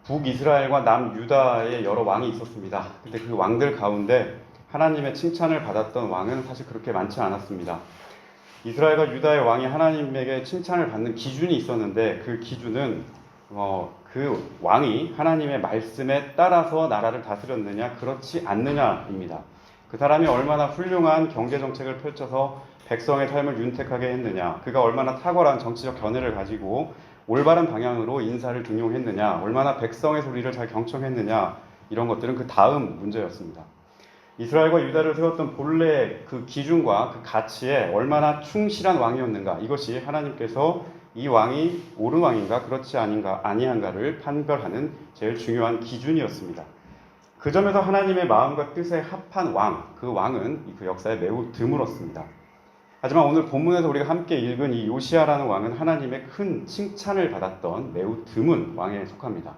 북이스라엘과 남유다의 여러 왕이 있었습니다. 근데 그 왕들 가운데 하나님의 칭찬을 받았던 왕은 사실 그렇게 많지 않았습니다. 이스라엘과 유다의 왕이 하나님에게 칭찬을 받는 기준이 있었는데 그 기준은 그 왕이 하나님의 말씀에 따라서 나라를 다스렸느냐 그렇지 않느냐입니다. 그 사람이 얼마나 훌륭한 경제정책을 펼쳐서 백성의 삶을 윤택하게 했느냐, 그가 얼마나 탁월한 정치적 견해를 가지고 올바른 방향으로 인사를 등용했느냐, 얼마나 백성의 소리를 잘 경청했느냐, 이런 것들은 그 다음 문제였습니다. 이스라엘과 유다를 세웠던 본래 그 기준과 그 가치에 얼마나 충실한 왕이었는가, 이것이 하나님께서 이 왕이 옳은 왕인가 그렇지 아니한가를 판별하는 제일 중요한 기준이었습니다. 그 점에서 하나님의 마음과 뜻에 합한 왕, 그 왕은 그 역사에 매우 드물었습니다. 하지만 오늘 본문에서 우리가 함께 읽은 이 요시야라는 왕은 하나님의 큰 칭찬을 받았던 매우 드문 왕에 속합니다.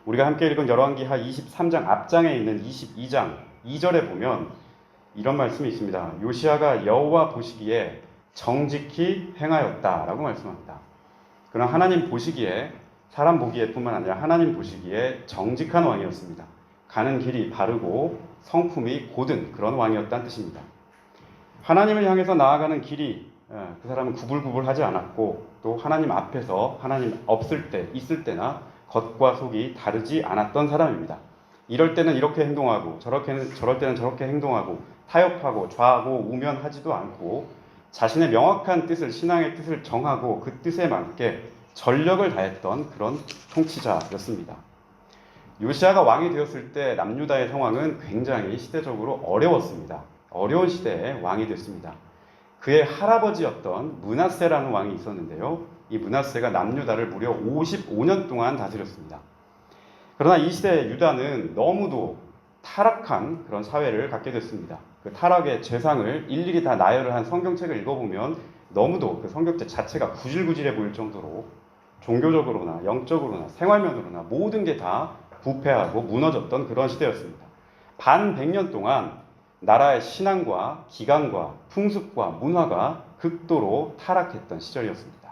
우리가 함께 읽은 열왕기하 23장 앞장에 있는 22장 2절에 보면 이런 말씀이 있습니다. 요시야가 여호와 보시기에 정직히 행하였다라고 말씀합니다. 그러나 하나님 보시기에, 사람 보기에 뿐만 아니라 하나님 보시기에 정직한 왕이었습니다. 가는 길이 바르고 성품이 고든 그런 왕이었다는 뜻입니다. 하나님을 향해서 나아가는 길이 그 사람은 구불구불하지 않았고, 또 하나님 앞에서 하나님 없을 때 있을 때나 겉과 속이 다르지 않았던 사람입니다. 이럴 때는 이렇게 행동하고 저럴 때는 저렇게 행동하고 타협하고 좌하고 우면하지도 않고 자신의 명확한 뜻을, 신앙의 뜻을 정하고 그 뜻에 맞게 전력을 다했던 그런 통치자였습니다. 요시야가 왕이 되었을 때 남유다의 상황은 굉장히 시대적으로 어려웠습니다. 어려운 시대에 왕이 됐습니다. 그의 할아버지였던 므낫세라는 왕이 있었는데요. 이 므낫세가 남유다를 무려 55년 동안 다스렸습니다. 그러나 이 시대 유다는 너무도 타락한 그런 사회를 갖게 됐습니다. 그 타락의 죄상을 일일이 다 나열을 한 성경책을 읽어보면 너무도 그 성경책 자체가 구질구질해 보일 정도로 종교적으로나 영적으로나 생활면으로나 모든 게 다 부패하고 무너졌던 그런 시대였습니다. 반 100년 동안 나라의 신앙과 기강과 풍습과 문화가 극도로 타락했던 시절이었습니다.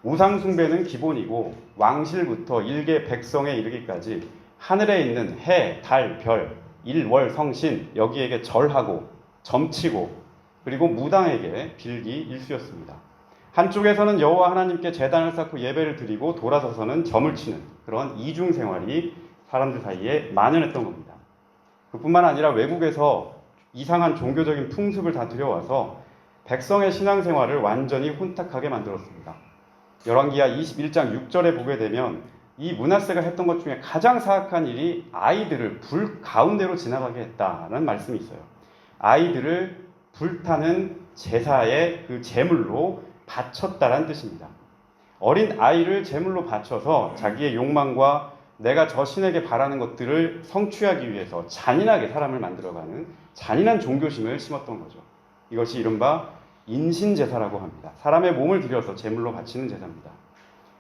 우상숭배는 기본이고 왕실부터 일개 백성에 이르기까지 하늘에 있는 해, 달, 별, 일, 월, 성신 여기에게 절하고 점치고 그리고 무당에게 빌기 일쑤였습니다. 한쪽에서는 여호와 하나님께 제단을 쌓고 예배를 드리고 돌아서서는 점을 치는 그런 이중 생활이 사람들 사이에 만연했던 겁니다. 그뿐만 아니라 외국에서 이상한 종교적인 풍습을 다 들여와서 백성의 신앙생활을 완전히 혼탁하게 만들었습니다. 열왕기하 21장 6절에 보게 되면 이 므낫세가 했던 것 중에 가장 사악한 일이 아이들을 불 가운데로 지나가게 했다는 말씀이 있어요. 아이들을 불타는 제사의 그 제물로 바쳤다라는 뜻입니다. 어린 아이를 제물로 바쳐서 자기의 욕망과 내가 저 신에게 바라는 것들을 성취하기 위해서 잔인하게 사람을 만들어가는 잔인한 종교심을 심었던 거죠. 이것이 이른바 인신제사라고 합니다. 사람의 몸을 들여서 제물로 바치는 제사입니다.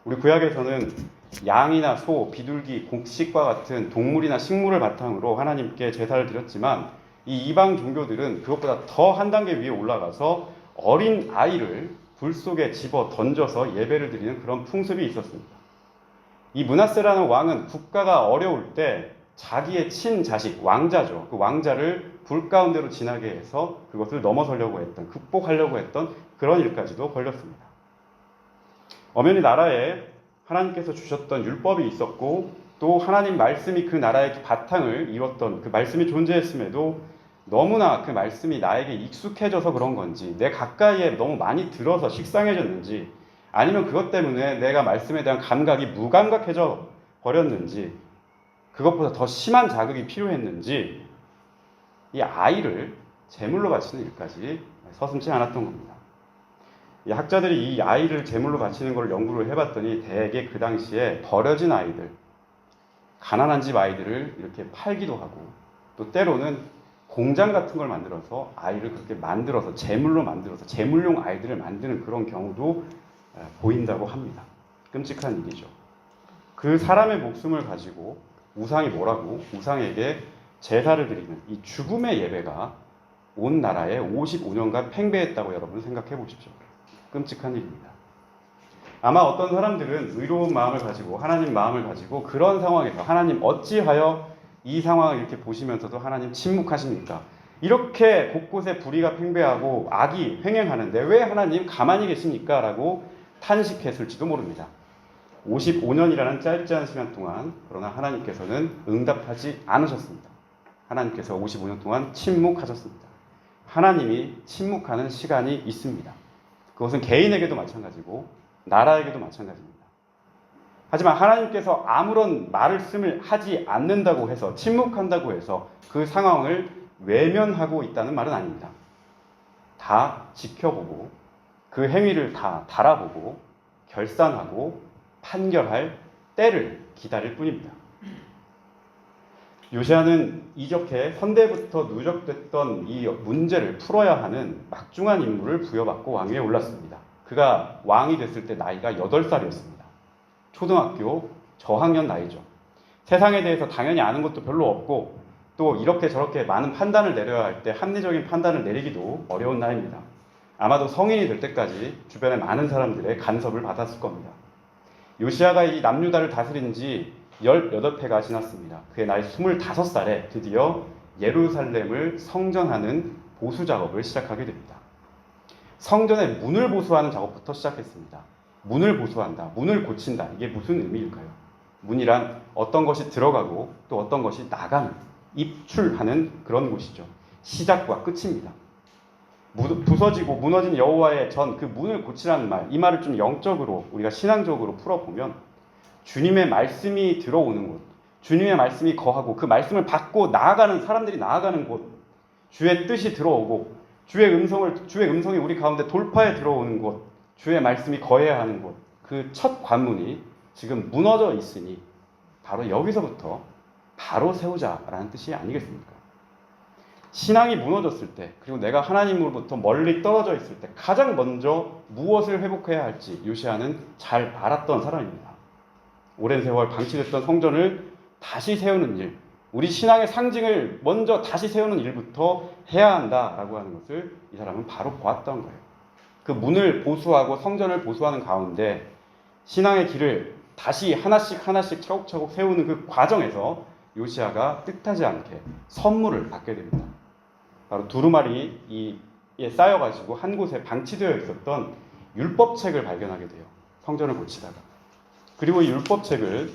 우리 구약에서는 양이나 소, 비둘기, 곡식과 같은 동물이나 식물을 바탕으로 하나님께 제사를 드렸지만 이 이방 종교들은 그것보다 더 한 단계 위에 올라가서 어린 아이를 불 속에 집어 던져서 예배를 드리는 그런 풍습이 있었습니다. 이 므낫세라는 왕은 국가가 어려울 때 자기의 친자식, 왕자죠. 그 왕자를 불 가운데로 지나게 해서 그것을 넘어서려고 했던, 극복하려고 했던 그런 일까지도 벌였습니다. 엄연히 나라에 하나님께서 주셨던 율법이 있었고 또 하나님 말씀이 그 나라의 바탕을 이뤘던 그 말씀이 존재했음에도 너무나 그 말씀이 나에게 익숙해져서 그런 건지 내 가까이에 너무 많이 들어서 식상해졌는지 아니면 그것 때문에 내가 말씀에 대한 감각이 무감각해져 버렸는지 그것보다 더 심한 자극이 필요했는지 이 아이를 제물로 바치는 일까지 서슴지 않았던 겁니다. 이 학자들이 이 아이를 제물로 바치는 걸 연구를 해봤더니 대개 그 당시에 버려진 아이들, 가난한 집 아이들을 이렇게 팔기도 하고 또 때로는 공장 같은 걸 만들어서 아이를 그렇게 만들어서 제물로 만들어서 제물용 아이들을 만드는 그런 경우도 보인다고 합니다. 끔찍한 일이죠. 그 사람의 목숨을 가지고 우상이 뭐라고 우상에게 제사를 드리는 이 죽음의 예배가 온 나라에 55년간 팽배했다고 여러분 생각해 보십시오. 끔찍한 일입니다. 아마 어떤 사람들은 의로운 마음을 가지고 하나님 마음을 가지고 그런 상황에서 하나님 어찌하여 이 상황을 이렇게 보시면서도 하나님 침묵하십니까? 이렇게 곳곳에 불의가 팽배하고 악이 횡행하는데 왜 하나님 가만히 계십니까? 라고 탄식했을지도 모릅니다. 55년이라는 짧지 않은 시간 동안 그러나 하나님께서는 응답하지 않으셨습니다. 하나님께서 55년 동안 침묵하셨습니다. 하나님이 침묵하는 시간이 있습니다. 그것은 개인에게도 마찬가지고 나라에게도 마찬가지입니다. 하지만 하나님께서 아무런 말씀을 하지 않는다고 해서 침묵한다고 해서 그 상황을 외면하고 있다는 말은 아닙니다. 다 지켜보고 그 행위를 다 달아보고 결산하고 판결할 때를 기다릴 뿐입니다. 요시야는 이렇게 선대부터 누적됐던 이 문제를 풀어야 하는 막중한 임무를 부여받고 왕위에 올랐습니다. 그가 왕이 됐을 때 나이가 8살이었습니다. 초등학교 저학년 나이죠. 세상에 대해서 당연히 아는 것도 별로 없고 또 이렇게 저렇게 많은 판단을 내려야 할 때 합리적인 판단을 내리기도 어려운 나이입니다. 아마도 성인이 될 때까지 주변에 많은 사람들의 간섭을 받았을 겁니다. 요시야가 이 남유다를 다스린 지 18회가 지났습니다. 그의 나이 25살에 드디어 예루살렘을 성전하는 보수 작업을 시작하게 됩니다. 성전의 문을 보수하는 작업부터 시작했습니다. 문을 보수한다, 문을 고친다. 이게 무슨 의미일까요? 문이란 어떤 것이 들어가고 또 어떤 것이 나가는, 입출하는 그런 곳이죠. 시작과 끝입니다. 부서지고 무너진 여호와의 전 그 문을 고치라는 말, 이 말을 좀 영적으로 우리가 신앙적으로 풀어보면 주님의 말씀이 들어오는 곳, 주님의 말씀이 거하고 그 말씀을 받고 나아가는 사람들이 나아가는 곳, 주의 뜻이 들어오고 주의 음성이 우리 가운데 돌파해 들어오는 곳, 주의 말씀이 거해야 하는 곳, 그 첫 관문이 지금 무너져 있으니 바로 여기서부터 바로 세우자라는 뜻이 아니겠습니까? 신앙이 무너졌을 때, 그리고 내가 하나님으로부터 멀리 떨어져 있을 때 가장 먼저 무엇을 회복해야 할지 요시야는 잘 알았던 사람입니다. 오랜 세월 방치됐던 성전을 다시 세우는 일, 우리 신앙의 상징을 먼저 다시 세우는 일부터 해야 한다라고 하는 것을 이 사람은 바로 보았던 거예요. 그 문을 보수하고 성전을 보수하는 가운데 신앙의 길을 다시 하나씩 차곡차곡 세우는 그 과정에서 요시야가 뜻하지 않게 선물을 받게 됩니다. 바로 두루마리에 쌓여가지고 한 곳에 방치되어 있었던 율법책을 발견하게 돼요. 성전을 고치다가. 그리고 이 율법책을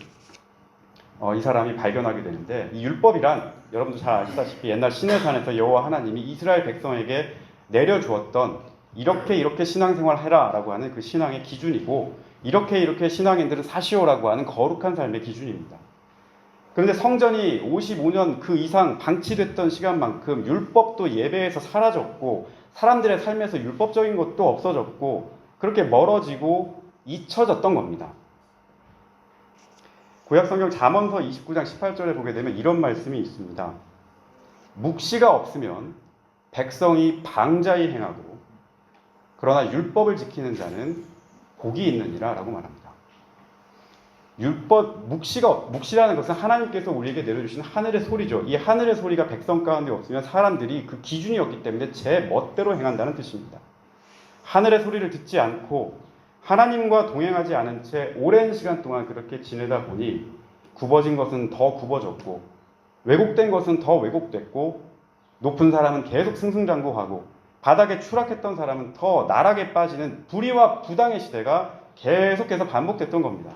이 사람이 발견하게 되는데, 이 율법이란 여러분도 잘 아시다시피 옛날 시내산에서 여호와 하나님이 이스라엘 백성에게 내려주었던 이렇게 신앙생활 해라 라고 하는 그 신앙의 기준이고, 이렇게 신앙인들은 사시오라고 하는 거룩한 삶의 기준입니다. 그런데 성전이 55년 그 이상 방치됐던 시간만큼 율법도 예배에서 사라졌고 사람들의 삶에서 율법적인 것도 없어졌고 그렇게 멀어지고 잊혀졌던 겁니다. 구약성경 잠언서 29장 18절에 보게 되면 이런 말씀이 있습니다. 묵시가 없으면 백성이 방자히 행하고 그러나 율법을 지키는 자는 복이 있느니라 라고 말합니다. 묵시라는 것은 하나님께서 우리에게 내려주신 하늘의 소리죠. 이 하늘의 소리가 백성 가운데 없으면 사람들이 그 기준이 없기 때문에 제 멋대로 행한다는 뜻입니다. 하늘의 소리를 듣지 않고 하나님과 동행하지 않은 채 오랜 시간 동안 그렇게 지내다 보니 굽어진 것은 더 굽어졌고 왜곡된 것은 더 왜곡됐고 높은 사람은 계속 승승장구하고 바닥에 추락했던 사람은 더 나락에 빠지는 불의와 부당의 시대가 계속해서 반복됐던 겁니다.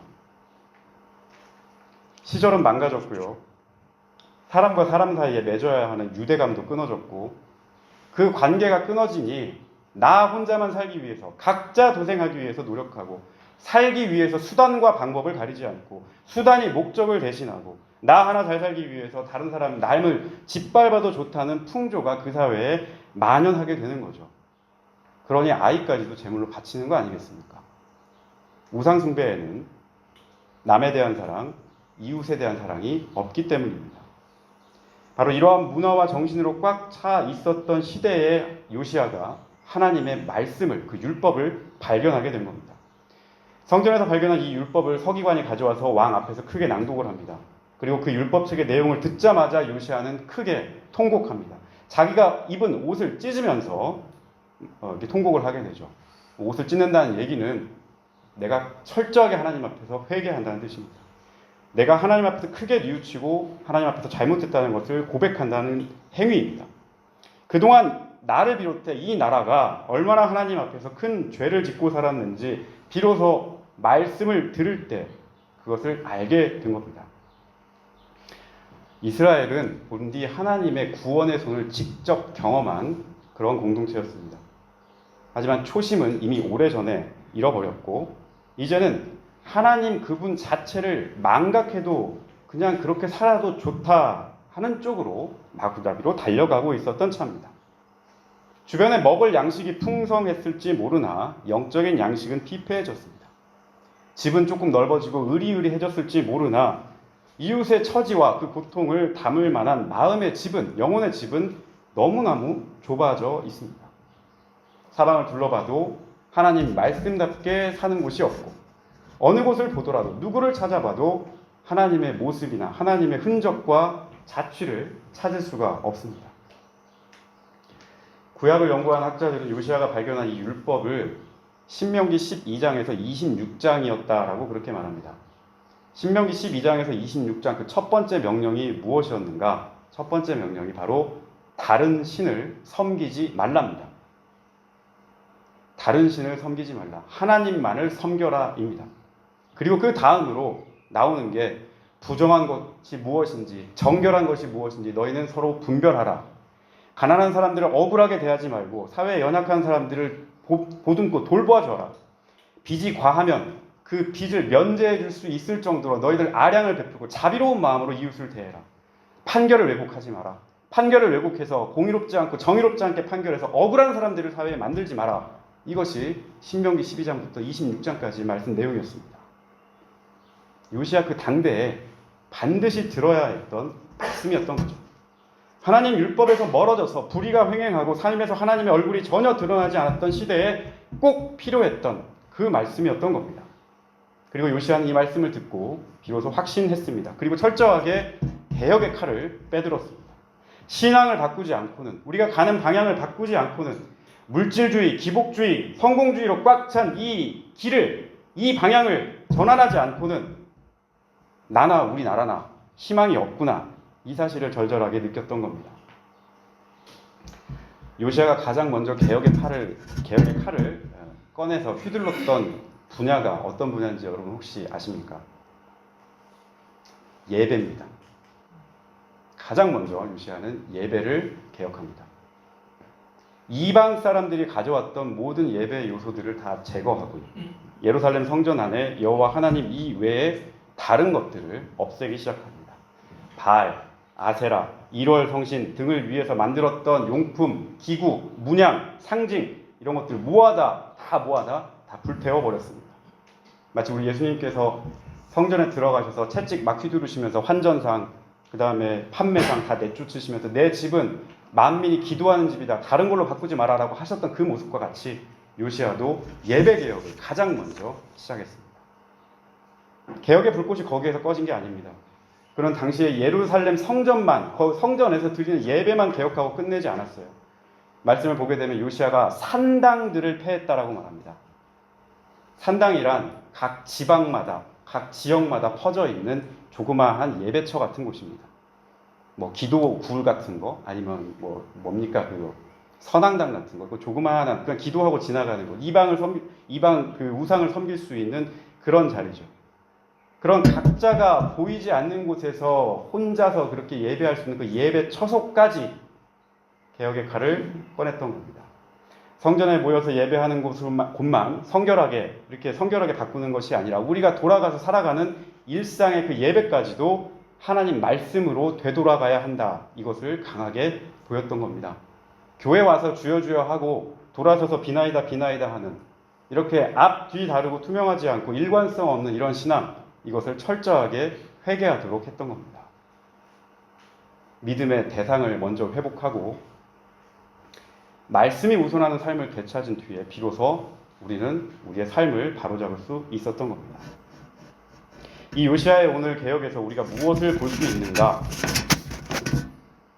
시절은 망가졌고요. 사람과 사람 사이에 맺어야 하는 유대감도 끊어졌고 그 관계가 끊어지니 나 혼자만 살기 위해서 각자 도생하기 위해서 노력하고 살기 위해서 수단과 방법을 가리지 않고 수단이 목적을 대신하고 나 하나 잘 살기 위해서 다른 사람 남을 짓밟아도 좋다는 풍조가 그 사회에 만연하게 되는 거죠. 그러니 아이까지도 제물로 바치는 거 아니겠습니까? 우상 숭배에는 남에 대한 사랑, 이웃에 대한 사랑이 없기 때문입니다. 바로 이러한 문화와 정신으로 꽉 차 있었던 시대의 요시야가 하나님의 말씀을, 그 율법을 발견하게 된 겁니다. 성전에서 발견한 이 율법을 서기관이 가져와서 왕 앞에서 크게 낭독을 합니다. 그리고 그 율법책의 내용을 듣자마자 요시야는 크게 통곡합니다. 자기가 입은 옷을 찢으면서 이렇게 통곡을 하게 되죠. 옷을 찢는다는 얘기는 내가 철저하게 하나님 앞에서 회개한다는 뜻입니다. 내가 하나님 앞에서 크게 뉘우치고 하나님 앞에서 잘못했다는 것을 고백한다는 행위입니다. 그동안 나를 비롯해 이 나라가 얼마나 하나님 앞에서 큰 죄를 짓고 살았는지 비로소 말씀을 들을 때 그것을 알게 된 겁니다. 이스라엘은 본디 하나님의 구원의 손을 직접 경험한 그런 공동체였습니다. 하지만 초심은 이미 오래전에 잃어버렸고 이제는 하나님 그분 자체를 망각해도 그냥 그렇게 살아도 좋다 하는 쪽으로 마구잡이로 달려가고 있었던 차입니다. 주변에 먹을 양식이 풍성했을지 모르나 영적인 양식은 피폐해졌습니다. 집은 조금 넓어지고 으리으리해졌을지 모르나 이웃의 처지와 그 고통을 담을 만한 마음의 집은, 영혼의 집은 너무너무 좁아져 있습니다. 사방을 둘러봐도 하나님 말씀답게 사는 곳이 없고 어느 곳을 보더라도 누구를 찾아봐도 하나님의 모습이나 하나님의 흔적과 자취를 찾을 수가 없습니다. 구약을 연구한 학자들은 요시아가 발견한 이 율법을 신명기 12장에서 26장이었다라고 그렇게 말합니다. 신명기 12장에서 26장 그 첫 번째 명령이 무엇이었는가? 첫 번째 명령이 바로 다른 신을 섬기지 말랍니다. 다른 신을 섬기지 말라. 하나님만을 섬겨라입니다. 그리고 그 다음으로 나오는 게 부정한 것이 무엇인지, 정결한 것이 무엇인지 너희는 서로 분별하라. 가난한 사람들을 억울하게 대하지 말고 사회에 연약한 사람들을 보듬고 돌보아줘라. 빚이 과하면 그 빚을 면제해 줄 수 있을 정도로 너희들 아량을 베풀고 자비로운 마음으로 이웃을 대해라. 판결을 왜곡하지 마라. 판결을 왜곡해서 공의롭지 않고 정의롭지 않게 판결해서 억울한 사람들을 사회에 만들지 마라. 이것이 신명기 12장부터 26장까지 말씀 내용이었습니다. 요시야 그 당대에 반드시 들어야 했던 말씀이었던 거죠. 하나님 율법에서 멀어져서 불의가 횡행하고 삶에서 하나님의 얼굴이 전혀 드러나지 않았던 시대에 꼭 필요했던 그 말씀이었던 겁니다. 그리고 요시야는 이 말씀을 듣고 비로소 확신했습니다. 그리고 철저하게 개혁의 칼을 빼들었습니다. 신앙을 바꾸지 않고는, 우리가 가는 방향을 바꾸지 않고는 물질주의, 기복주의, 성공주의로 꽉 찬 이 길을, 이 방향을 전환하지 않고는 나나 우리나라나 희망이 없구나, 이 사실을 절절하게 느꼈던 겁니다. 요시야가 가장 먼저 개혁의 칼을 꺼내서 휘둘렀던 분야가 어떤 분야인지 여러분 혹시 아십니까? 예배입니다. 가장 먼저 요시야는 예배를 개혁합니다. 이방 사람들이 가져왔던 모든 예배 요소들을 다 제거하고 예루살렘 성전 안에 여호와 하나님 이외에 다른 것들을 없애기 시작합니다. 바알, 아세라, 1월 성신 등을 위해서 만들었던 용품, 기구, 문양, 상징 이런 것들 모아다 불태워버렸습니다. 마치 우리 예수님께서 성전에 들어가셔서 채찍 막 휘두르시면서 환전상, 그 다음에 판매상 다 내쫓으시면서 내 집은 만민이 기도하는 집이다, 다른 걸로 바꾸지 마라라고 하셨던 그 모습과 같이 요시야도 예배개혁을 가장 먼저 시작했습니다. 개혁의 불꽃이 거기에서 꺼진 게 아닙니다. 그런 당시에 예루살렘 성전에서 드리는 예배만 개혁하고 끝내지 않았어요. 말씀을 보게 되면 요시야가 산당들을 폐했다라고 말합니다. 산당이란 각 지방마다, 각 지역마다 퍼져 있는 조그마한 예배처 같은 곳입니다. 뭐 기도굴 같은 거, 아니면 뭡니까 그 선앙당 같은 거, 그 조그마한 그냥 기도하고 지나가는 거, 이방 그 우상을 섬길 수 있는 그런 자리죠. 그런 각자가 보이지 않는 곳에서 혼자서 그렇게 예배할 수 있는 그 예배 처소까지 개혁의 칼을 꺼냈던 겁니다. 성전에 모여서 예배하는 곳만 이렇게 성결하게 바꾸는 것이 아니라 우리가 돌아가서 살아가는 일상의 그 예배까지도 하나님 말씀으로 되돌아가야 한다. 이것을 강하게 보였던 겁니다. 교회 와서 주여 주여 하고 돌아서서 비나이다 비나이다 하는, 이렇게 앞, 뒤 다르고 투명하지 않고 일관성 없는 이런 신앙, 이것을 철저하게 회개하도록 했던 겁니다. 믿음의 대상을 먼저 회복하고 말씀이 우선하는 삶을 되찾은 뒤에 비로소 우리는 우리의 삶을 바로잡을 수 있었던 겁니다. 이 요시야의 오늘 개혁에서 우리가 무엇을 볼 수 있는가?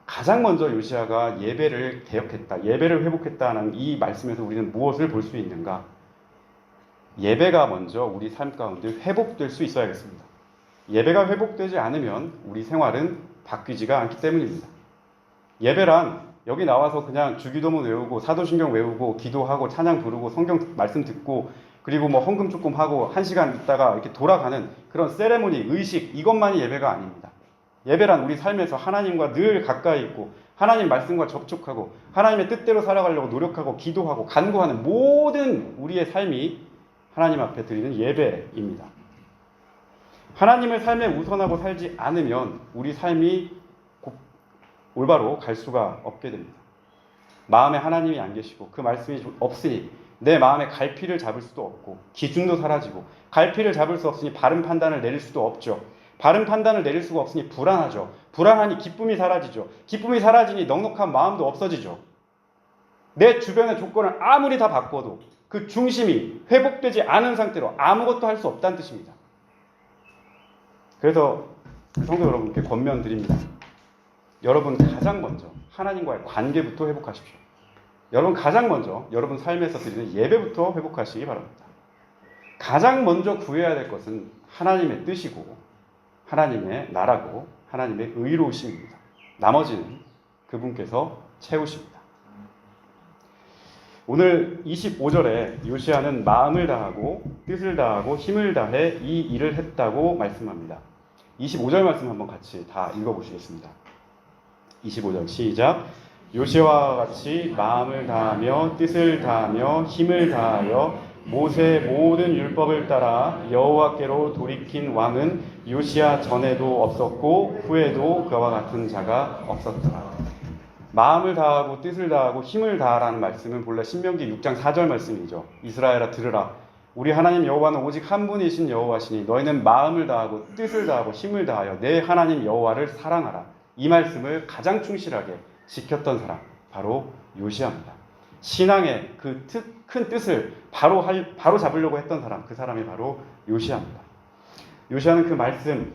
가장 먼저 요시야가 예배를 개혁했다, 예배를 회복했다는 이 말씀에서 우리는 무엇을 볼 수 있는가? 예배가 먼저 우리 삶 가운데 회복될 수 있어야겠습니다. 예배가 회복되지 않으면 우리 생활은 바뀌지가 않기 때문입니다. 예배란 여기 나와서 그냥 주기도문 외우고 사도신경 외우고 기도하고 찬양 부르고 성경 말씀 듣고 그리고 뭐 헌금 조금 하고 1시간 있다가 이렇게 돌아가는 그런 세레모니, 의식, 이것만이 예배가 아닙니다. 예배란 우리 삶에서 하나님과 늘 가까이 있고 하나님 말씀과 접촉하고 하나님의 뜻대로 살아가려고 노력하고 기도하고 간구하는 모든 우리의 삶이 하나님 앞에 드리는 예배입니다. 하나님을 삶에 우선하고 살지 않으면 우리 삶이 올바로 갈 수가 없게 됩니다. 마음에 하나님이 안 계시고 그 말씀이 없으니 내 마음에 갈피를 잡을 수도 없고 기준도 사라지고 갈피를 잡을 수 없으니 바른 판단을 내릴 수도 없죠. 바른 판단을 내릴 수가 없으니 불안하죠. 불안하니 기쁨이 사라지죠. 기쁨이 사라지니 넉넉한 마음도 없어지죠. 내 주변의 조건을 아무리 다 바꿔도 그 중심이 회복되지 않은 상태로 아무것도 할 수 없다는 뜻입니다. 그래서 성도 여러분께 권면드립니다. 여러분 가장 먼저 하나님과의 관계부터 회복하십시오. 여러분 가장 먼저 여러분 삶에서 드리는 예배부터 회복하시기 바랍니다. 가장 먼저 구해야 될 것은 하나님의 뜻이고 하나님의 나라고 하나님의 의로우심입니다. 나머지는 그분께서 채우십니다. 오늘 25절에 요시야는 마음을 다하고 뜻을 다하고 힘을 다해 이 일을 했다고 말씀합니다. 25절 말씀 한번 같이 다 읽어보시겠습니다. 25절 시작. 요시야와 같이 마음을 다하며 뜻을 다하며 힘을 다하여 모세의 모든 율법을 따라 여호와께로 돌이킨 왕은 요시야 전에도 없었고 후에도 그와 같은 자가 없었더라. 마음을 다하고 뜻을 다하고 힘을 다하라는 말씀은 본래 신명기 6장 4절 말씀이죠. 이스라엘아 들으라. 우리 하나님 여호와는 오직 한 분이신 여호와시니 너희는 마음을 다하고 뜻을 다하고 힘을 다하여 내 하나님 여호와를 사랑하라. 이 말씀을 가장 충실하게 지켰던 사람 바로 요시야입니다. 신앙의 그 큰 뜻을 바로 잡으려고 했던 사람, 그 사람이 바로 요시야입니다. 요시야는 그 말씀,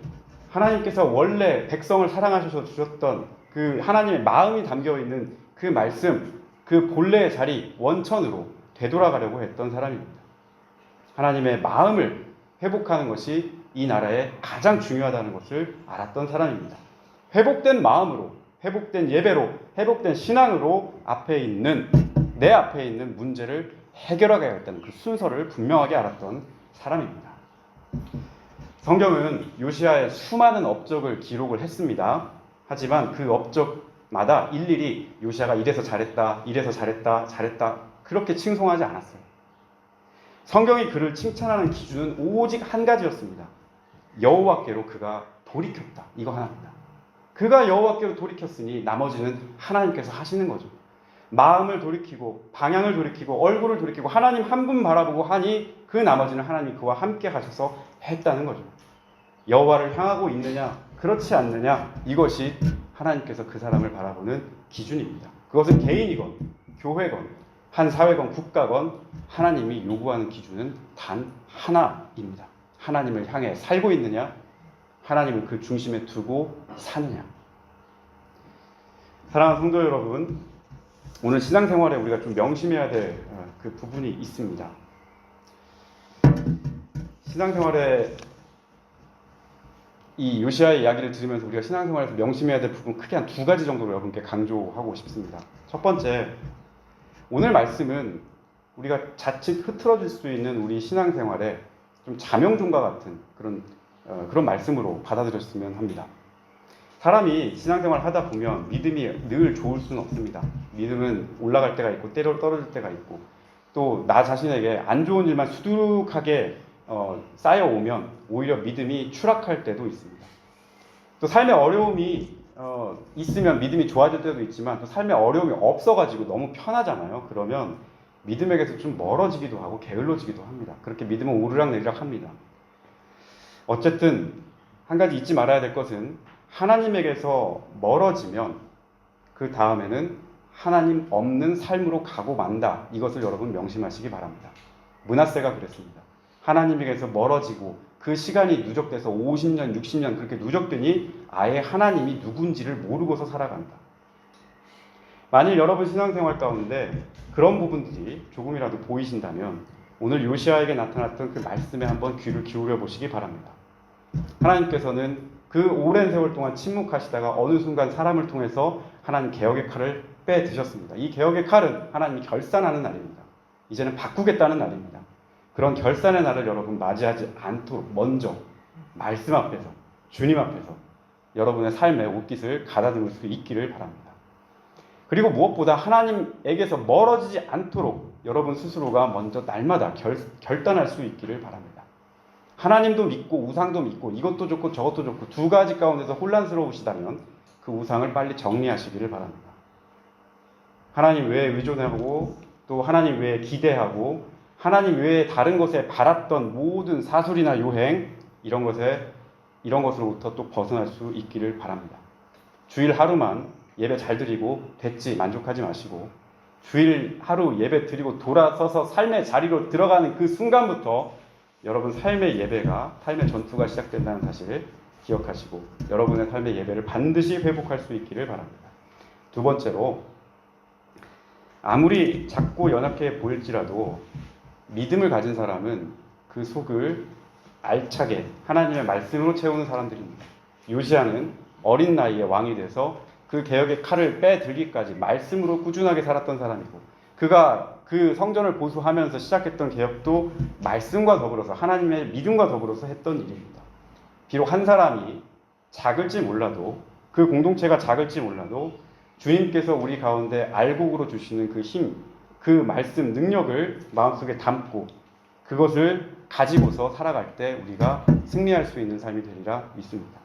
하나님께서 원래 백성을 사랑하셔서 주셨던 그 하나님의 마음이 담겨있는 그 말씀, 그 본래의 자리, 원천으로 되돌아가려고 했던 사람입니다. 하나님의 마음을 회복하는 것이 이 나라에 가장 중요하다는 것을 알았던 사람입니다. 회복된 마음으로, 회복된 예배로, 회복된 신앙으로 내 앞에 있는 문제를 해결하겠다는 그 순서를 분명하게 알았던 사람입니다. 성경은 요시야의 수많은 업적을 기록을 했습니다. 하지만 그 업적마다 일일이 요시야가 이래서 잘했다, 이래서 잘했다 그렇게 칭송하지 않았어요. 성경이 그를 칭찬하는 기준은 오직 한 가지였습니다. 여호와께로 그가 돌이켰다. 이거 하나입니다. 그가 여호와께로 돌이켰으니 나머지는 하나님께서 하시는 거죠. 마음을 돌이키고 방향을 돌이키고 얼굴을 돌이키고 하나님 한 분 바라보고 하니 그 나머지는 하나님이 그와 함께 하셔서 했다는 거죠. 여호와를 향하고 있느냐 그렇지 않느냐 이것이 하나님께서 그 사람을 바라보는 기준입니다. 그것은 개인이건 교회건 한 사회건 국가건 하나님이 요구하는 기준은 단 하나입니다. 하나님을 향해 살고 있느냐 하나님을 그 중심에 두고 사느냐. 사랑하는 성도 여러분, 오늘 신앙생활에 우리가 좀 명심해야 될 그 부분이 있습니다. 신앙생활에 이 요시야의 이야기를 들으면서 우리가 신앙생활에서 명심해야 될 부분 크게 한 두 가지 정도로 여러분께 강조하고 싶습니다. 첫 번째, 오늘 말씀은 우리가 자칫 흐트러질 수 있는 우리 신앙생활에 좀 자명종과 같은 그런 말씀으로 받아들였으면 합니다. 사람이 신앙생활을 하다 보면 믿음이 늘 좋을 수는 없습니다. 믿음은 올라갈 때가 있고 때로 떨어질 때가 있고 또 나 자신에게 안 좋은 일만 수두룩하게 쌓여오면 오히려 믿음이 추락할 때도 있습니다. 또 삶의 어려움이 있으면 믿음이 좋아질 때도 있지만 또 삶의 어려움이 없어가지고 너무 편하잖아요. 그러면 믿음에게서 좀 멀어지기도 하고 게을러지기도 합니다. 그렇게 믿음은 오르락내리락 합니다. 어쨌든 한 가지 잊지 말아야 될 것은 하나님에게서 멀어지면 그 다음에는 하나님 없는 삶으로 가고 만다. 이것을 여러분 명심하시기 바랍니다. 므낫세가 그랬습니다. 하나님에게서 멀어지고 그 시간이 누적돼서 50년, 60년 그렇게 누적되니 아예 하나님이 누군지를 모르고서 살아간다. 만일 여러분 신앙생활 가운데 그런 부분들이 조금이라도 보이신다면 오늘 요시아에게 나타났던 그 말씀에 한번 귀를 기울여 보시기 바랍니다. 하나님께서는 그 오랜 세월 동안 침묵하시다가 어느 순간 사람을 통해서 하나님 개혁의 칼을 빼드셨습니다. 이 개혁의 칼은 하나님이 결산하는 날입니다. 이제는 바꾸겠다는 날입니다. 그런 결산의 날을 여러분 맞이하지 않도록 먼저 말씀 앞에서, 주님 앞에서 여러분의 삶의 옷깃을 가다듬을 수 있기를 바랍니다. 그리고 무엇보다 하나님에게서 멀어지지 않도록 여러분 스스로가 먼저 날마다 결단할 수 있기를 바랍니다. 하나님도 믿고 우상도 믿고 이것도 좋고 저것도 좋고 두 가지 가운데서 혼란스러우시다면 그 우상을 빨리 정리하시기를 바랍니다. 하나님 외에 의존하고 또 하나님 외에 기대하고 하나님 외에 다른 것에 바랐던 모든 사술이나 요행 이런 것으로부터 또 벗어날 수 있기를 바랍니다. 주일 하루만 예배 잘 드리고 됐지 만족하지 마시고 주일 하루 예배 드리고 돌아서서 삶의 자리로 들어가는 그 순간부터 여러분 삶의 예배가, 삶의 전투가 시작된다는 사실을 기억하시고 여러분의 삶의 예배를 반드시 회복할 수 있기를 바랍니다. 두 번째로, 아무리 작고 연약해 보일지라도 믿음을 가진 사람은 그 속을 알차게 하나님의 말씀으로 채우는 사람들입니다. 요시아는 어린 나이에 왕이 돼서 그 개혁의 칼을 빼들기까지 말씀으로 꾸준하게 살았던 사람이고, 그가 그 성전을 보수하면서 시작했던 개혁도 말씀과 더불어서 하나님의 믿음과 더불어서 했던 일입니다. 비록 한 사람이 작을지 몰라도, 그 공동체가 작을지 몰라도 주님께서 우리 가운데 알곡으로 주시는 그 힘, 그 말씀, 능력을 마음속에 담고 그것을 가지고서 살아갈 때 우리가 승리할 수 있는 삶이 되리라 믿습니다.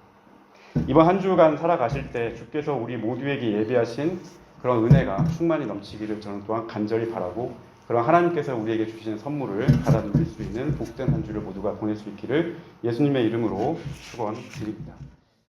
이번 한 주간 살아가실 때 주께서 우리 모두에게 예비하신 그런 은혜가 충만히 넘치기를 저는 또한 간절히 바라고, 그런 하나님께서 우리에게 주시는 선물을 받아 누릴 수 있는 복된 한 주를 모두가 보낼 수 있기를 예수님의 이름으로 축원드립니다.